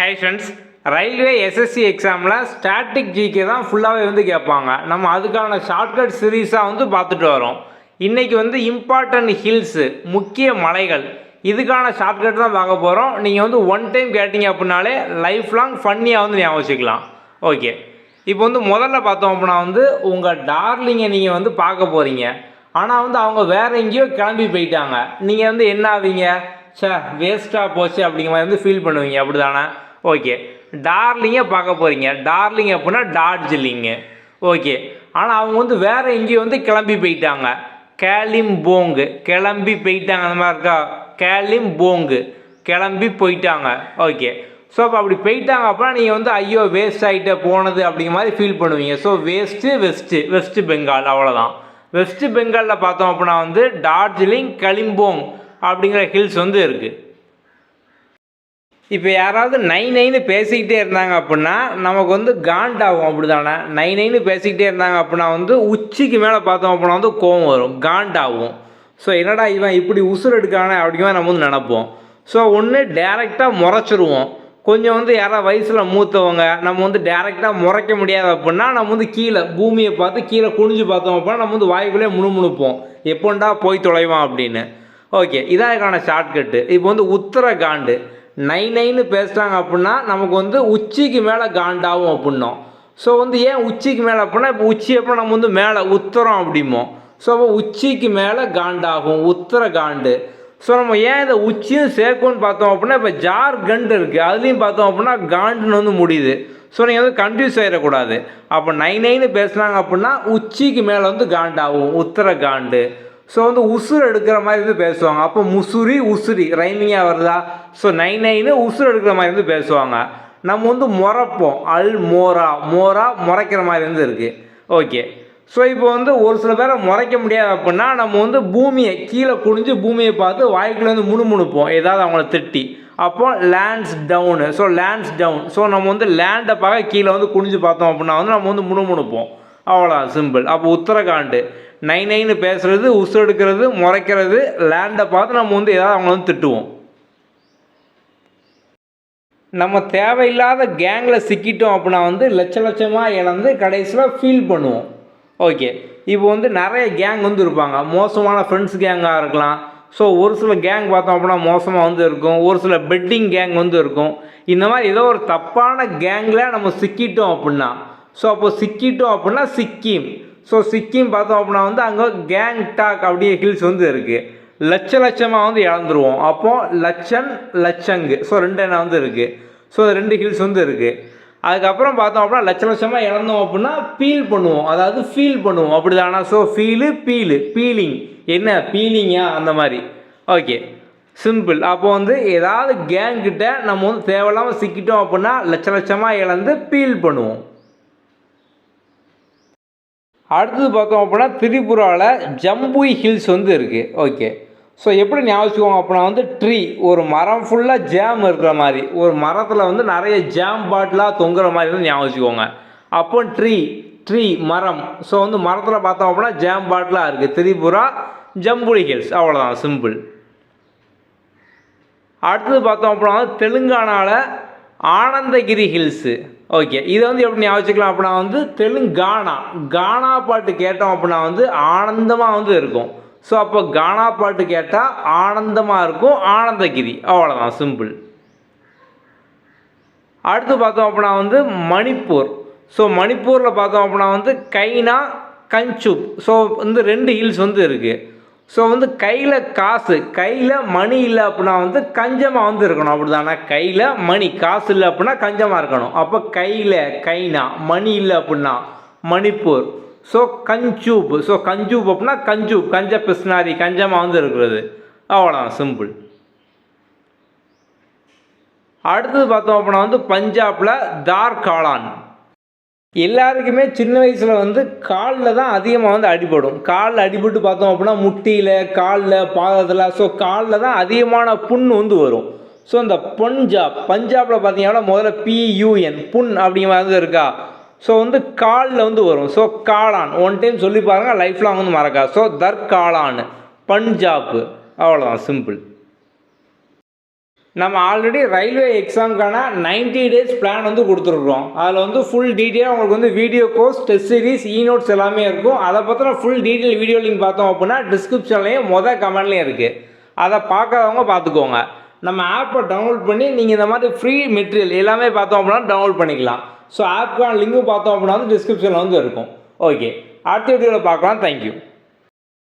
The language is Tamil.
ஹை ஃப்ரெண்ட்ஸ், ரயில்வே எஸ்எஸ்சி எக்ஸாமில் ஸ்டாட்டிக் ஜிகே தான் ஃபுல்லாகவே வந்து கேட்பாங்க. நம்ம அதுக்கான ஷார்ட்கட் சீரீஸாக வந்து பார்த்துட்டு வரோம். இன்றைக்கி வந்து இம்பார்ட்டன்ட் ஹில்ஸு, முக்கிய மலைகள், இதுக்கான ஷார்ட்கட் தான் பார்க்க போகிறோம். நீங்கள் வந்து ஒன் டைம் கேட்டிங்க அப்படின்னாலே லைஃப் லாங் ஃபன்னியாக வந்து ஞாபகம் வச்சுக்கலாம். ஓகே, இப்போ வந்து முதல்ல பார்த்தோம் அப்படின்னா வந்து உங்கள் டார்லிங்கை நீங்கள் வந்து பார்க்க போகிறீங்க. ஆனால் வந்து அவங்க வேறு எங்கேயோ கிளம்பி போயிட்டாங்க. நீங்கள் வந்து என்ன ஆவீங்க? வேஸ்ட்டாக போச்சு அப்படிங்கிற மாதிரி வந்து ஃபீல் பண்ணுவீங்க, அப்படி தானே? ஓகே, டார்லிங்கை பார்க்க போகிறீங்க. டார்லிங் அப்படின்னா டார்ஜிலிங்கு. ஓகே, ஆனால் அவங்க வந்து வேறு எங்கேயும் வந்து கிளம்பி போயிட்டாங்க. கேலிம்போங்கு, கிளம்பி போயிட்டாங்க, அந்த மாதிரி இருக்கா? கேலிம்போங்கு, கிளம்பி போயிட்டாங்க. ஓகே, ஸோ அப்போ அப்படி போயிட்டாங்க அப்படின்னா நீங்கள் வந்து ஐயோ வேஸ்ட் ஆகிட்ட போனது அப்படிங்கிற மாதிரி ஃபீல் பண்ணுவீங்க. ஸோ வெஸ்ட்டு பெங்கால், அவ்வளோதான். வெஸ்ட் பெங்காலில் பார்த்தோம் அப்படின்னா வந்து டார்ஜிலிங், கலிம்போங் அப்படிங்கிற ஹில்ஸ் வந்து இருக்குது. இப்போ யாராவது நைன்னு பேசிக்கிட்டே இருந்தாங்க அப்படின்னா நமக்கு வந்து காண்டாகும், அப்படி தானே? நைன்னு பேசிக்கிட்டே இருந்தாங்க அப்படின்னா வந்து உச்சிக்கு மேலே பார்த்தோம் அப்படின்னா வந்து கோவம் வரும், காண்டாகும். ஸோ என்னடா இவன் இப்படி உசுர் எடுக்கானே அப்படிங்கிற நம்ம வந்து நினப்போம். ஸோ ஒன்று டேரெக்டாக முறைச்சிருவோம். கொஞ்சம் வந்து யாராவது வயசில் மூத்தவங்க நம்ம வந்து டேரெக்டாக முறைக்க முடியாது அப்படின்னா நம்ம வந்து கீழே பூமியை பார்த்து கீழே குனிஞ்சு பார்த்தோம் அப்படின்னா நம்ம வந்து வாய்க்குள்ளே முணுமுணுப்போம், எப்போண்டா போய் தொலைவான் அப்படின்னு. ஓகே, இதான் இதுக்கான ஷார்ட்கட்டு. இப்போ வந்து உத்தரகாண்டு, நைன்னு பேசுகிறாங்க அப்படின்னா நமக்கு வந்து உச்சிக்கு மேலே காண்டாகும் அப்படின்னோம். ஸோ வந்து ஏன் உச்சிக்கு மேலே அப்படின்னா இப்போ உச்சி அப்படின்னா நம்ம வந்து மேலே உத்தரம் அப்படிமோம். ஸோ அப்போ உச்சிக்கு மேலே காண்டாகும், உத்தரகாண்டு. ஸோ நம்ம ஏன் இதை உச்சியும் சேர்க்கும்னு பார்த்தோம் அப்படின்னா இப்போ ஜார்க்கண்ட் இருக்குது, அதுலேயும் பார்த்தோம் அப்படின்னா காண்டுன்னு வந்து முடியுது. ஸோ நீங்கள் வந்து கன்ஃபியூஸ் ஆகிடக்கூடாது. அப்போ நைன்னு பேசுனாங்க அப்படின்னா உச்சிக்கு மேலே வந்து காண்டாகும், உத்தரகாண்டு. ஸோ வந்து உசுறு எடுக்கிற மாதிரி வந்து பேசுவாங்க. அப்போ உசுரி ரைமிங்காக வருதா? ஸோ நைன்னு உசுறு எடுக்கிற மாதிரி வந்து பேசுவாங்க. நம்ம வந்து முறைப்போம், மோரா முறைக்கிற மாதிரி வந்து இருக்குது. ஓகே, ஸோ இப்போ வந்து ஒரு சில பேரை முறைக்க முடியாது அப்படின்னா நம்ம வந்து பூமியை கீழே குனிஞ்சு பூமியை பார்த்து வாய்க்குள்ளே வந்து முணுமுணுப்போம், ஏதாவது அவங்கள திட்டி. அப்போ லேண்ட்ஸ் டவுனு. ஸோ நம்ம வந்து லேண்டை பார்க்க கீழே வந்து குனிஞ்சு பார்த்தோம் அப்படின்னா வந்து நம்ம வந்து முணுமுணுப்போம், அவ்வளோ சிம்பிள். அப்போ உத்தரகாண்டு நைன்னு பேசுகிறது, உசு எடுக்கிறது, முறைக்கிறது, லேண்டை பார்த்து நம்ம வந்து ஏதாவது அவங்க வந்து திட்டுவோம். நம்ம தேவையில்லாத கேங்கில் சிக்கிட்டோம் அப்படின்னா வந்து லட்சமாக இழந்து கடைசியில் ஃபீல் பண்ணுவோம். ஓகே, இப்போ வந்து நிறைய கேங் வந்து இருப்பாங்க, மோசமான ஃப்ரெண்ட்ஸ் கேங்காக இருக்கலாம். ஸோ ஒரு சில கேங் பார்த்தோம் அப்படின்னா மோசமாக வந்து இருக்கும், ஒரு சில பெட்டிங் கேங் வந்து இருக்கும். இந்த மாதிரி ஏதோ ஒரு தப்பான கேங்கில் நம்ம சிக்கிட்டோம் அப்படின்னா, ஸோ அப்போ சிக்கிட்டோம் அப்படின்னா சிக்கிம். ஸோ சிக்கிம் பார்த்தோம் அப்படின்னா வந்து அங்கே கேங் டாக் அப்படியே ஹில்ஸ் வந்து இருக்குது. லட்சமாக வந்து இழந்துருவோம். அப்போது லச்சங்கு, ஸோ ரெண்டு என்ன வந்து இருக்குது. ஸோ ரெண்டு ஹில்ஸ் வந்து இருக்குது. அதுக்கப்புறம் பார்த்தோம் அப்படின்னா லட்சமாக இழந்தோம் அப்படின்னா ஃபீல் பண்ணுவோம், அப்படி தானே? ஸோ பீலிங், என்ன பீலிங்கா, அந்த மாதிரி. Okay, simple. அப்போ வந்து ஏதாவது கேங்கிட்ட நம்ம வந்து தேவையில்லாமல் சிக்கிட்டோம் அப்படின்னா லட்சமாக இழந்து ஃபீல் பண்ணுவோம். அடுத்தது பார்த்தோம் அப்படின்னா திரிபுராவில் ஜம்புய் ஹில்ஸ் வந்து இருக்குது. ஓகே, ஸோ எப்படி ஞாபகம் அப்படின்னா வந்து ட்ரீ, ஒரு மரம் ஃபுல்லாக ஜாம் இருக்கிற மாதிரி, ஒரு மரத்தில் வந்து நிறைய ஜாம் பாட்டிலாக தொங்குற மாதிரி வந்து ஞாபகம். அப்போ ட்ரீ மரம். ஸோ வந்து மரத்தில் பார்த்தோம் அப்படின்னா ஜாம் பாட்டிலாக இருக்குது. திரிபுரா ஜம்புய் ஹில்ஸ், அவ்வளோதான், சிம்பிள். அடுத்தது பார்த்தோம் அப்படின்னா தெலுங்கானாவில் ஆனந்தகிரி ஹில்ஸு. ஓகே, இதை வந்து எப்படி ஞாபகம் அப்படின்னா வந்து கானா பாட்டு கேட்டோம் அப்படின்னா வந்து ஆனந்தமாக வந்து இருக்கும். ஸோ அப்போ கானா பாட்டு கேட்டால் ஆனந்தமாக இருக்கும், ஆனந்தகிரி, அவ்வளோதான், சிம்பிள். அடுத்து பார்த்தோம் அப்படின்னா வந்து மணிப்பூர். ஸோ மணிப்பூரில் பார்த்தோம் அப்படின்னா வந்து கைனா, கஞ்சுப். ஸோ வந்து ரெண்டு ஹில்ஸ் வந்து இருக்குது. ஸோ வந்து கையில் மணி இல்லை அப்படின்னா வந்து கஞ்சமாக வந்து இருக்கணும், அப்படி தானே? கையில் மணி, காசு இல்லை அப்படின்னா கஞ்சமாக இருக்கணும். அப்போ கைனா, மணி இல்லை அப்படின்னா மணிப்பூர். ஸோ கஞ்சூப் அப்படின்னா கஞ்ச பிஸ்னாரி, கஞ்சமாக வந்து இருக்கிறது, அவ்வளோதான், சிம்பிள். அடுத்தது பார்த்தோம் அப்படின்னா வந்து பஞ்சாபில் தார்காலான். எல்லாருக்குமே சின்ன வயசில் வந்து காலில் தான் அதிகமாக வந்து அடிபடும். காலில் அடிபட்டு பார்த்தோம் அப்படின்னா முட்டியில், காலில், பாதத்தில், ஸோ காலில் தான் அதிகமான புண் வந்து வரும். ஸோ இந்த பஞ்சாபில் பார்த்தீங்கன்னா முதல்ல PUN புண் அப்படிங்கிற மாதிரி இருக்கா? ஸோ வந்து காலில் வந்து வரும். ஸோ காளான் ஒன் டைம் சொல்லி பாருங்கள், லைஃப் லாங் வந்து மறக்கா. ஸோ தர்காலான், பஞ்சாப், அவ்வளோதான், சிம்பிள். நம்ம ஆல்ரெடி ரயில்வே எக்ஸாமுக்கான 90 டேஸ் பிளான் வந்து கொடுத்துருக்குறோம். அதில் வந்து ஃபுல் டீட்டெயில் உங்களுக்கு வந்து video course, test series, notes எல்லாமே இருக்கும். அதை பற்றின ஃபுல் டீட்டெயில் வீடியோ லிங்க் பார்த்தோம் அப்படின்னா டிஸ்கிரிப்ஷன்லேயும் கமெண்ட்லேயும் இருக்குது. அதை பார்க்காதவங்க பார்த்துக்கோங்க. நம்ம ஆப்பை டவுன்லோட் பண்ணி நீங்கள் இந்த மாதிரி ஃப்ரீ மெட்டீரியல் எல்லாமே பார்த்தோம் அப்படின்னா டவுன்லோட் பண்ணிக்கலாம். ஸோ ஆப்புக்கான லிங்க்கும் பார்த்தோம் அப்படின்னா வந்து டிஸ்கிரிப்ஷனில் வந்து இருக்கும். ஓகே, அடுத்த வீடியோவில் பார்க்கலாம். தேங்க்யூ.